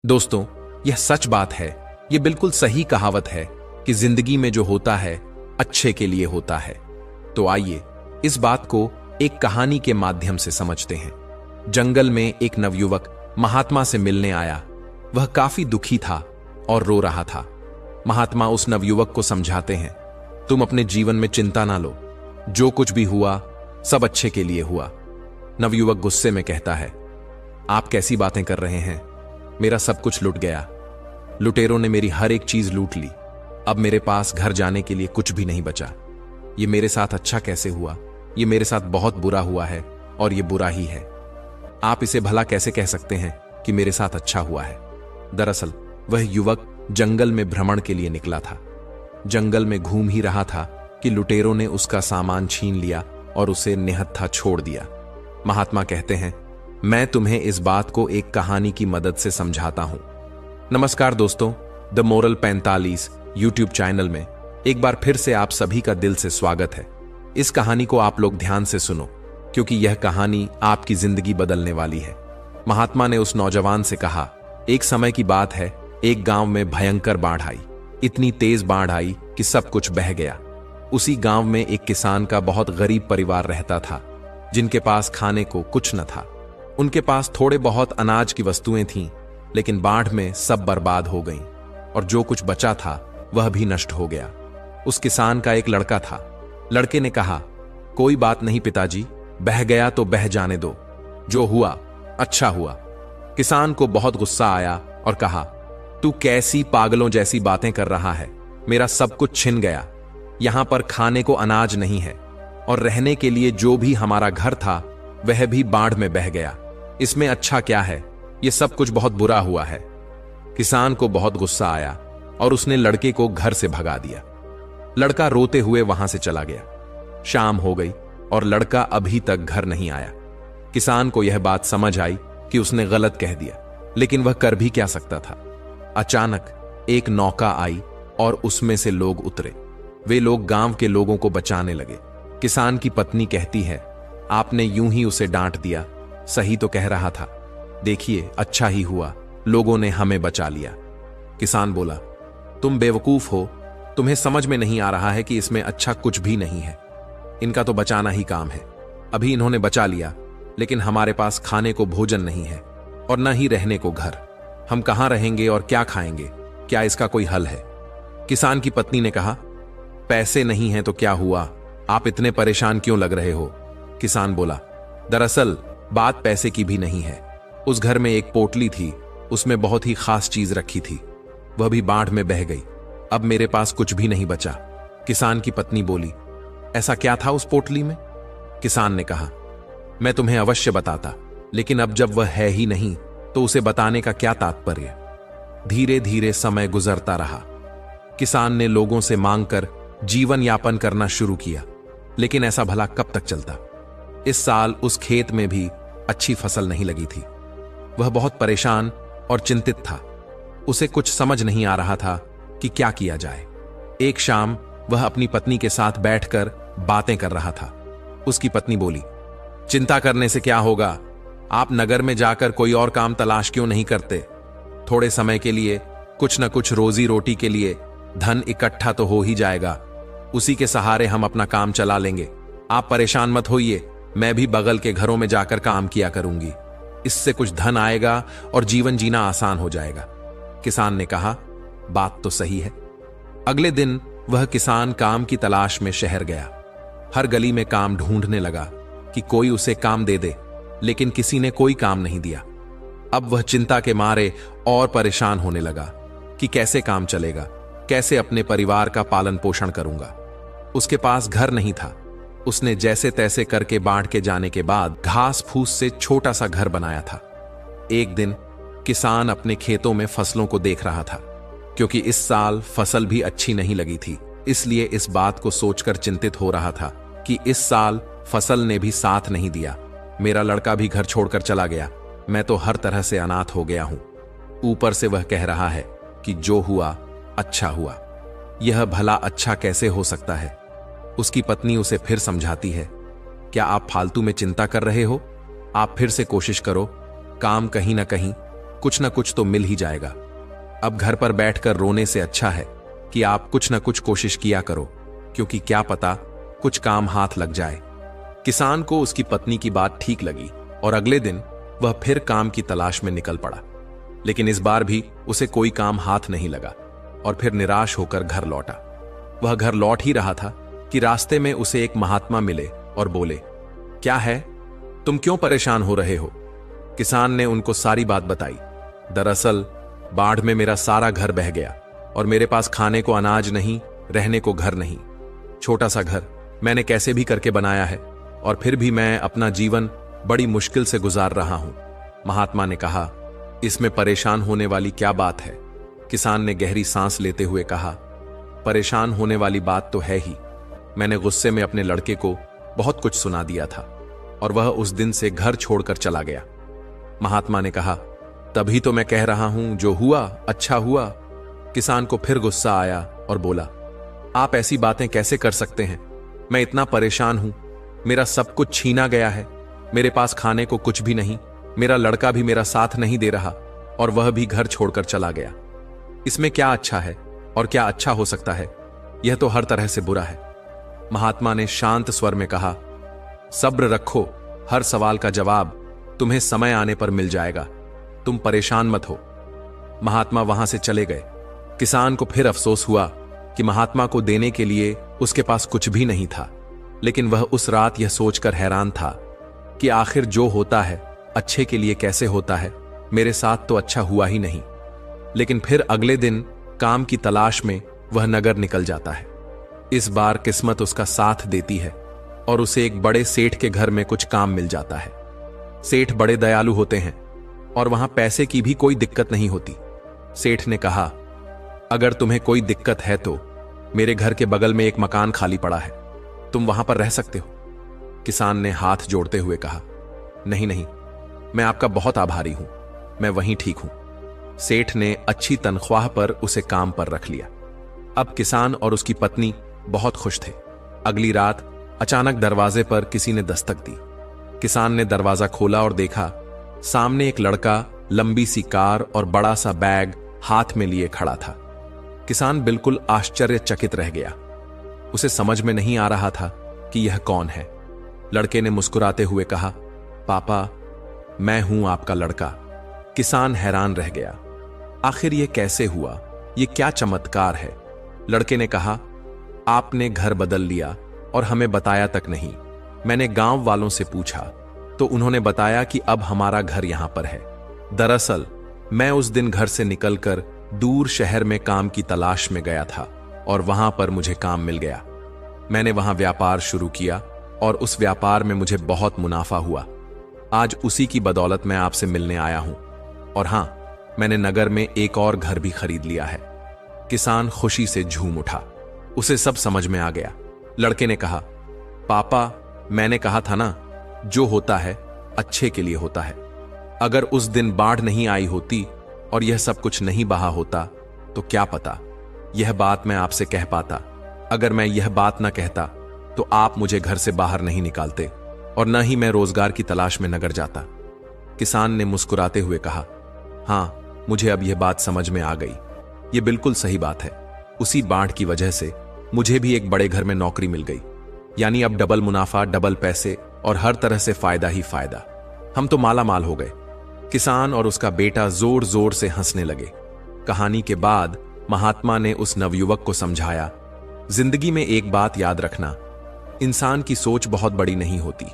दोस्तों, यह सच बात है। यह बिल्कुल सही कहावत है कि जिंदगी में जो होता है अच्छे के लिए होता है। तो आइए इस बात को एक कहानी के माध्यम से समझते हैं। जंगल में एक नवयुवक महात्मा से मिलने आया। वह काफी दुखी था और रो रहा था। महात्मा उस नवयुवक को समझाते हैं, तुम अपने जीवन में चिंता ना लो, जो कुछ भी हुआ सब अच्छे के लिए हुआ। नवयुवक गुस्से में कहता है, आप कैसी बातें कर रहे हैं? मेरा सब कुछ लुट गया। लुटेरों ने मेरी हर एक चीज लूट ली। अब मेरे पास घर जाने के लिए कुछ भी नहीं बचा। ये मेरे साथ अच्छा कैसे हुआ? ये मेरे साथ बहुत बुरा हुआ है और ये बुरा ही है। आप इसे भला कैसे कह सकते हैं कि मेरे साथ अच्छा हुआ है? दरअसल वह युवक जंगल में भ्रमण के लिए निकला था। जंगल में घूम ही रहा था कि लुटेरों ने उसका सामान छीन लिया और उसे निहत्था छोड़ दिया। महात्मा कहते हैं, मैं तुम्हें इस बात को एक कहानी की मदद से समझाता हूं। नमस्कार दोस्तों, द मोरल 45 यूट्यूब चैनल में एक बार फिर से आप सभी का दिल से स्वागत है। इस कहानी को आप लोग ध्यान से सुनो, क्योंकि यह कहानी आपकी जिंदगी बदलने वाली है। महात्मा ने उस नौजवान से कहा, एक समय की बात है, एक गांव में भयंकर बाढ़ आई। इतनी तेज बाढ़ आई कि सब कुछ बह गया। उसी गांव में एक किसान का बहुत गरीब परिवार रहता था, जिनके पास खाने को कुछ न था। उनके पास थोड़े बहुत अनाज की वस्तुएं थीं, लेकिन बाढ़ में सब बर्बाद हो गईं और जो कुछ बचा था वह भी नष्ट हो गया। उस किसान का एक लड़का था। लड़के ने कहा, कोई बात नहीं पिताजी, बह गया तो बह जाने दो, जो हुआ अच्छा हुआ। किसान को बहुत गुस्सा आया और कहा, तू कैसी पागलों जैसी बातें कर रहा है? मेरा सब कुछ छिन गया। यहां पर खाने को अनाज नहीं है और रहने के लिए जो भी हमारा घर था वह भी बाढ़ में बह गया। इसमें अच्छा क्या है? यह सब कुछ बहुत बुरा हुआ है। किसान को बहुत गुस्सा आया और उसने लड़के को घर से भगा दिया। लड़का रोते हुए वहां से चला गया। शाम हो गई और लड़का अभी तक घर नहीं आया। किसान को यह बात समझ आई कि उसने गलत कह दिया, लेकिन वह कर भी क्या सकता था। अचानक एक नौका आई और उसमें से लोग उतरे। वे लोग गांव के लोगों को बचाने लगे। किसान की पत्नी कहती है, आपने यूं ही उसे डांट दिया, सही तो कह रहा था। देखिए, अच्छा ही हुआ, लोगों ने हमें बचा लिया। किसान बोला, तुम बेवकूफ हो, तुम्हें समझ में नहीं आ रहा है कि इसमें अच्छा कुछ भी नहीं है। इनका तो बचाना ही काम है। अभी इन्होंने बचा लिया, लेकिन हमारे पास खाने को भोजन नहीं है और न ही रहने को घर। हम कहां रहेंगे और क्या खाएंगे? क्या इसका कोई हल है? किसान की पत्नी ने कहा, पैसे नहीं हैं तो क्या हुआ? आप इतने परेशान क्यों लग रहे हो? किसान बोला, दरअसल बात पैसे की भी नहीं है। उस घर में एक पोटली थी, उसमें बहुत ही खास चीज रखी थी, वह भी बाढ़ में बह गई। अब मेरे पास कुछ भी नहीं बचा। किसान की पत्नी बोली, ऐसा क्या था उस पोटली में? किसान ने कहा, मैं तुम्हें अवश्य बताता, लेकिन अब जब वह है ही नहीं तो उसे बताने का क्या तात्पर्य? धीरे धीरे समय गुजरता रहा। किसान ने लोगों से मांगकर जीवन यापन करना शुरू किया, लेकिन ऐसा भला कब तक चलता? इस साल उस खेत में भी अच्छी फसल नहीं लगी थी। वह बहुत परेशान और चिंतित था। उसे कुछ समझ नहीं आ रहा था कि क्या किया जाए। एक शाम वह अपनी पत्नी के साथ बैठकर बातें कर रहा था। उसकी पत्नी बोली, चिंता करने से क्या होगा? आप नगर में जाकर कोई और काम तलाश क्यों नहीं करते? थोड़े समय के लिए कुछ न कुछ रोजी रोटी के लिए धन इकट्ठा तो हो ही जाएगा। उसी के सहारे हम अपना काम चला लेंगे। आप परेशान मत होइए, मैं भी बगल के घरों में जाकर काम किया करूंगी। इससे कुछ धन आएगा और जीवन जीना आसान हो जाएगा। किसान ने कहा, बात तो सही है। अगले दिन वह किसान काम की तलाश में शहर गया। हर गली में काम ढूंढने लगा कि कोई उसे काम दे दे, लेकिन किसी ने कोई काम नहीं दिया। अब वह चिंता के मारे और परेशान होने लगा कि कैसे काम चलेगा, कैसे अपने परिवार का पालन पोषण करूंगा। उसके पास घर नहीं था। उसने जैसे तैसे करके बाढ़ के जाने के बाद घास फूस से छोटा सा घर बनाया था। एक दिन किसान अपने खेतों में फसलों को देख रहा था। क्योंकि इस साल फसल भी अच्छी नहीं लगी थी, इसलिए इस बात को सोचकर चिंतित हो रहा था कि इस साल फसल ने भी साथ नहीं दिया। मेरा लड़का भी घर छोड़कर चला गया। मैं तो हर तरह से अनाथ हो गया हूं। ऊपर से वह कह रहा है कि जो हुआ अच्छा हुआ। यह भला अच्छा कैसे हो सकता है? उसकी पत्नी उसे फिर समझाती है, क्या आप फालतू में चिंता कर रहे हो? आप फिर से कोशिश करो, काम कहीं ना कहीं कुछ ना कुछ तो मिल ही जाएगा। अब घर पर बैठकर रोने से अच्छा है कि आप कुछ ना कुछ कोशिश किया करो, क्योंकि क्या पता कुछ काम हाथ लग जाए। किसान को उसकी पत्नी की बात ठीक लगी और अगले दिन वह फिर काम की तलाश में निकल पड़ा। लेकिन इस बार भी उसे कोई काम हाथ नहीं लगा और फिर निराश होकर घर लौटा। वह घर लौट ही रहा था कि रास्ते में उसे एक महात्मा मिले और बोले, क्या है, तुम क्यों परेशान हो रहे हो? किसान ने उनको सारी बात बताई। दरअसल बाढ़ में मेरा सारा घर बह गया और मेरे पास खाने को अनाज नहीं, रहने को घर नहीं। छोटा सा घर मैंने कैसे भी करके बनाया है और फिर भी मैं अपना जीवन बड़ी मुश्किल से गुजार रहा हूं। महात्मा ने कहा, इसमें परेशान होने वाली क्या बात है? किसान ने गहरी सांस लेते हुए कहा, परेशान होने वाली बात तो है ही। मैंने गुस्से में अपने लड़के को बहुत कुछ सुना दिया था और वह उस दिन से घर छोड़कर चला गया। महात्मा ने कहा, तभी तो मैं कह रहा हूं, जो हुआ अच्छा हुआ। किसान को फिर गुस्सा आया और बोला, आप ऐसी बातें कैसे कर सकते हैं? मैं इतना परेशान हूं, मेरा सब कुछ छीना गया है, मेरे पास खाने को कुछ भी नहीं, मेरा लड़का भी मेरा साथ नहीं दे रहा और वह भी घर छोड़कर चला गया। इसमें क्या अच्छा है और क्या अच्छा हो सकता है? यह तो हर तरह से बुरा है। महात्मा ने शांत स्वर में कहा, सब्र रखो, हर सवाल का जवाब तुम्हें समय आने पर मिल जाएगा, तुम परेशान मत हो। महात्मा वहां से चले गए। किसान को फिर अफसोस हुआ कि महात्मा को देने के लिए उसके पास कुछ भी नहीं था, लेकिन वह उस रात यह सोचकर हैरान था कि आखिर जो होता है अच्छे के लिए कैसे होता है, मेरे साथ तो अच्छा हुआ ही नहीं। लेकिन फिर अगले दिन काम की तलाश में वह नगर निकल जाता है। इस बार किस्मत उसका साथ देती है और उसे एक बड़े सेठ के घर में कुछ काम मिल जाता है। सेठ बड़े दयालु होते हैं और वहां पैसे की भी कोई दिक्कत नहीं होती। सेठ ने कहा, अगर तुम्हें कोई दिक्कत है तो मेरे घर के बगल में एक मकान खाली पड़ा है, तुम वहां पर रह सकते हो। किसान ने हाथ जोड़ते हुए कहा, नहीं नहीं, मैं आपका बहुत आभारी हूं, मैं वहीं ठीक हूं। सेठ ने अच्छी तनख्वाह पर उसे काम पर रख लिया। अब किसान और उसकी पत्नी बहुत खुश थे। अगली रात अचानक दरवाजे पर किसी ने दस्तक दी। किसान ने दरवाजा खोला और देखा, सामने एक लड़का लंबी सी कार और बड़ा सा बैग हाथ में लिए खड़ा था। किसान बिल्कुल आश्चर्यचकित रह गया। उसे समझ में नहीं आ रहा था कि यह कौन है। लड़के ने मुस्कुराते हुए कहा, पापा, मैं हूं आपका लड़का। किसान हैरान रह गया, आखिर यह कैसे हुआ? यह क्या चमत्कार है? लड़के ने कहा, आपने घर बदल लिया और हमें बताया तक नहीं। मैंने गांव वालों से पूछा तो उन्होंने बताया कि अब हमारा घर यहां पर है। दरअसल मैं उस दिन घर से निकलकर दूर शहर में काम की तलाश में गया था और वहां पर मुझे काम मिल गया। मैंने वहां व्यापार शुरू किया और उस व्यापार में मुझे बहुत मुनाफा हुआ। आज उसी की बदौलत मैं आपसे मिलने आया हूं। और हां, मैंने नगर में एक और घर भी खरीद लिया है। किसान खुशी से झूम उठा, उसे सब समझ में आ गया। लड़के ने कहा, पापा, मैंने कहा था ना, जो होता है अच्छे के लिए होता है। अगर उस दिन बाढ़ नहीं आई होती और यह सब कुछ नहीं बहा होता तो क्या पता यह बात मैं आपसे कह पाता। अगर मैं यह बात ना कहता तो आप मुझे घर से बाहर नहीं निकालते और न ही मैं रोजगार की तलाश में नगर जाता। किसान ने मुस्कुराते हुए कहा, हां, मुझे अब यह बात समझ में आ गई। यह बिल्कुल सही बात है। उसी बाढ़ की वजह से मुझे भी एक बड़े घर में नौकरी मिल गई, यानी अब डबल मुनाफा, डबल पैसे और हर तरह से फायदा ही फायदा। हम तो माला माल हो गए। किसान और उसका बेटा जोर जोर से हंसने लगे। कहानी के बाद महात्मा ने उस नवयुवक को समझाया, जिंदगी में एक बात याद रखना, इंसान की सोच बहुत बड़ी नहीं होती।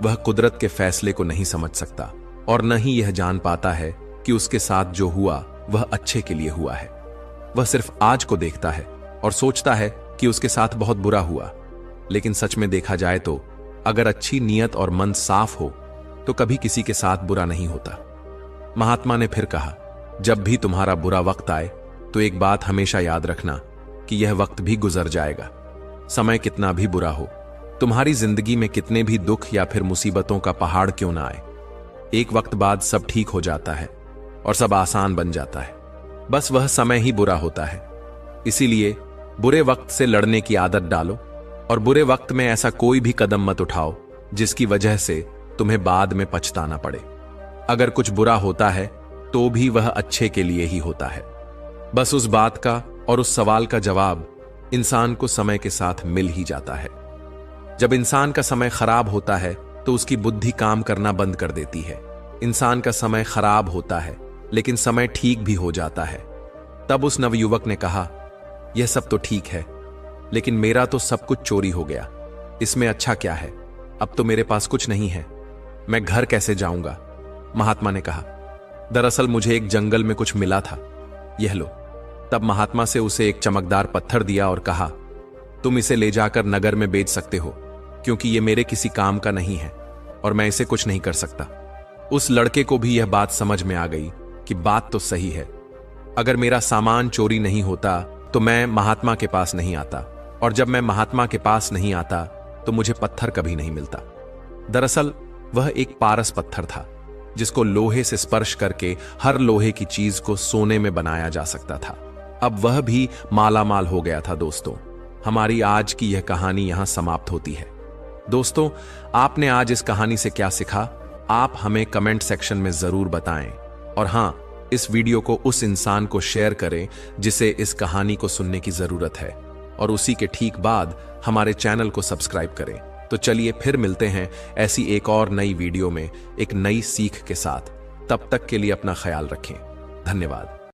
वह कुदरत के फैसले को नहीं समझ सकता और न ही यह जान पाता है कि उसके साथ जो हुआ वह अच्छे के लिए हुआ है। वह सिर्फ आज को देखता है और सोचता है कि उसके साथ बहुत बुरा हुआ। लेकिन सच में देखा जाए तो अगर अच्छी नीयत और मन साफ हो तो कभी किसी के साथ बुरा नहीं होता। महात्मा ने फिर कहा, जब भी तुम्हारा बुरा वक्त आए तो एक बात हमेशा याद रखना कि यह वक्त भी गुजर जाएगा। समय कितना भी बुरा हो, तुम्हारी जिंदगी में कितने भी दुख या फिर मुसीबतों का पहाड़ क्यों ना आए, एक वक्त बाद सब ठीक हो जाता है और सब आसान बन जाता है। बस वह समय ही बुरा होता है। इसीलिए बुरे वक्त से लड़ने की आदत डालो और बुरे वक्त में ऐसा कोई भी कदम मत उठाओ जिसकी वजह से तुम्हें बाद में पछताना पड़े। अगर कुछ बुरा होता है तो भी वह अच्छे के लिए ही होता है। बस उस बात का और उस सवाल का जवाब इंसान को समय के साथ मिल ही जाता है। जब इंसान का समय खराब होता है तो उसकी बुद्धि काम करना बंद कर देती है। इंसान का समय खराब होता है लेकिन समय ठीक भी हो जाता है। तब उस नवयुवक ने कहा, यह सब तो ठीक है, लेकिन मेरा तो सब कुछ चोरी हो गया। इसमें अच्छा क्या है? अब तो मेरे पास कुछ नहीं है, मैं घर कैसे जाऊंगा? महात्मा ने कहा, दरअसल मुझे एक जंगल में कुछ मिला था, यह लो। तब महात्मा से उसे एक चमकदार पत्थर दिया और कहा, तुम इसे ले जाकर नगर में बेच सकते हो, क्योंकि यह मेरे किसी काम का नहीं है और मैं इसे कुछ नहीं कर सकता। उस लड़के को भी यह बात समझ में आ गई कि बात तो सही है। अगर मेरा सामान चोरी नहीं होता तो मैं महात्मा के पास नहीं आता, और जब मैं महात्मा के पास नहीं आता तो मुझे पत्थर कभी नहीं मिलता। दरअसल वह एक पारस पत्थर था, जिसको लोहे से स्पर्श करके हर लोहे की चीज को सोने में बनाया जा सकता था। अब वह भी मालामाल हो गया था। दोस्तों, हमारी आज की यह कहानी यहां समाप्त होती है। दोस्तों, आपने आज इस कहानी से क्या सीखा? आप हमें कमेंट सेक्शन में जरूर बताएं। और हां, इस वीडियो को उस इंसान को शेयर करें जिसे इस कहानी को सुनने की जरूरत है, और उसी के ठीक बाद हमारे चैनल को सब्सक्राइब करें। तो चलिए फिर मिलते हैं ऐसी एक और नई वीडियो में एक नई सीख के साथ। तब तक के लिए अपना ख्याल रखें। धन्यवाद।